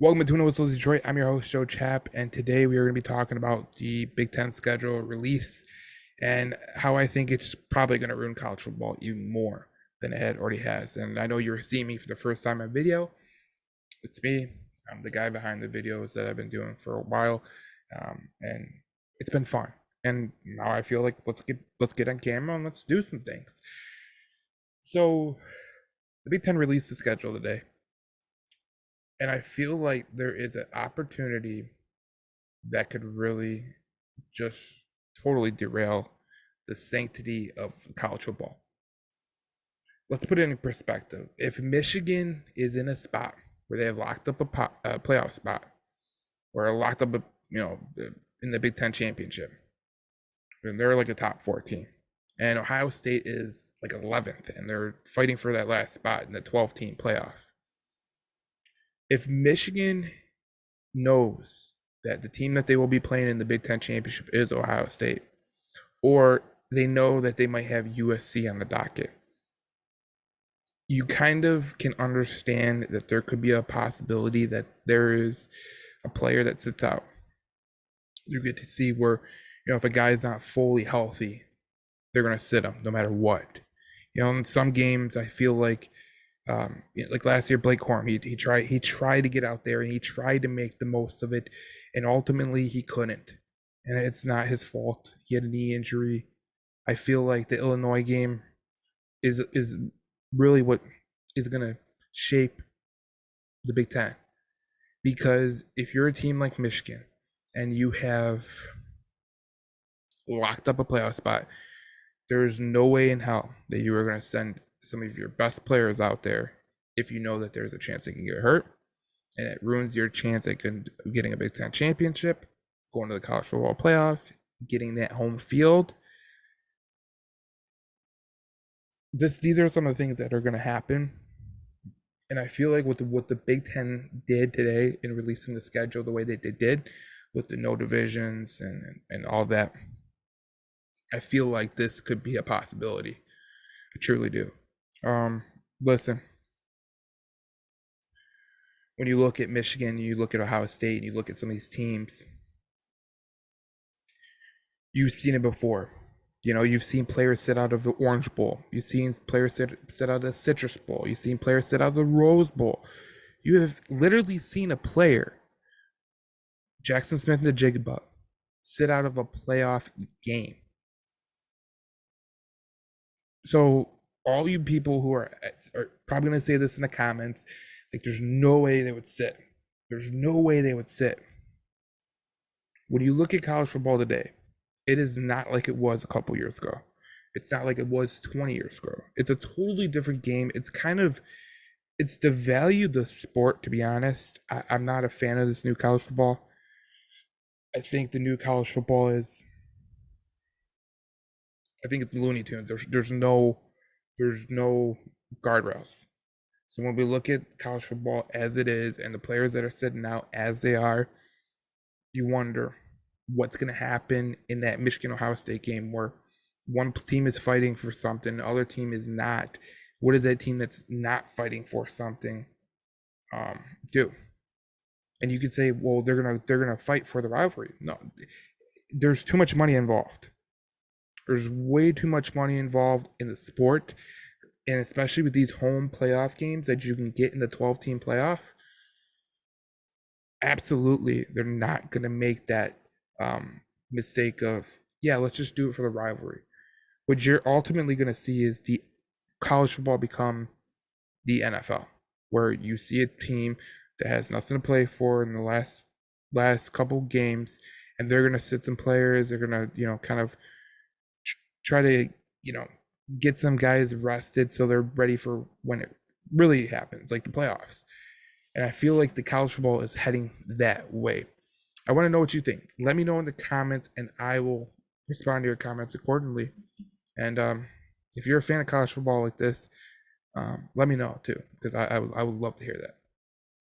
Welcome to No Whistles Detroit. I'm your host, Joe Chap, and today we are going to be talking about the Big Ten schedule release and how I think it's probably going to ruin college football even more than it already has. And I know you're seeing me for the first time on video. It's me. I'm the guy behind the videos that I've been doing for a while, and it's been fun. And now I feel like let's get on camera and let's do some things. So the Big Ten released the schedule today. And I feel like there is an opportunity that could really just totally derail the sanctity of college football. Let's put it in perspective. If Michigan is in a spot where they have locked up a playoff spot or locked up in the Big Ten championship, and they're like a top 14, and Ohio State is like 11th, and they're fighting for that last spot in the 12-team playoff. If Michigan knows that the team that they will be playing in the Big Ten championship is Ohio State, or they know that they might have USC on the docket, you kind of can understand that there could be a possibility that there is a player that sits out. You get to see where, if a guy is not fully healthy, they're going to sit him no matter what. In some games, I feel like last year, Blake Corum, he tried to get out there and he tried to make the most of it, and ultimately he couldn't. And it's not his fault. He had a knee injury. I feel like the Illinois game is really what is gonna shape the Big Ten, because if you're a team like Michigan and you have locked up a playoff spot, there's no way in hell that you are going to send some of your best players out there if you know that there's a chance they can get hurt, and it ruins your chance at getting a Big Ten championship, going to the college football playoff, getting that home field. These are some of the things that are going to happen, and I feel like what the Big Ten did today in releasing the schedule the way that they did, with the no divisions and all that, I feel like this could be a possibility. I truly do. Listen, when you look at Michigan, you look at Ohio State, and you look at some of these teams, you've seen it before. You've seen players sit out of the Orange Bowl. You've seen players sit out of the Citrus Bowl. You've seen players sit out of the Rose Bowl. You have literally seen a player, Jackson Smith and the Jigba, sit out of a playoff game. So all you people who are probably going to say this in the comments, like, there's no way they would sit. There's no way they would sit. When you look at college football today, it is not like it was a couple years ago. It's not like it was 20 years ago. It's a totally different game. It's devalued the sport, to be honest. I'm not a fan of this new college football. I think the new college football I think it's Looney Tunes. There's no guardrails. So when we look at college football as it is and the players that are sitting out as they are, you wonder what's going to happen in that Michigan Ohio State game where one team is fighting for something, the other team is not. What does that team that's not fighting for something do? And you could say, well, they're gonna fight for the rivalry. No, there's too much money involved. There's way too much money involved in the sport, and especially with these home playoff games that you can get in the 12-team playoff. Absolutely, they're not going to make that mistake of, yeah, let's just do it for the rivalry. What you're ultimately going to see is the college football become the NFL, where you see a team that has nothing to play for in the last couple games, and they're going to sit some players. They're going to, kind of try to, get some guys rested so they're ready for when it really happens, like the playoffs. And I feel like the college football is heading that way. I want to know what you think. Let me know in the comments, and I will respond to your comments accordingly. And if you're a fan of college football like this, let me know too, because I would love to hear that.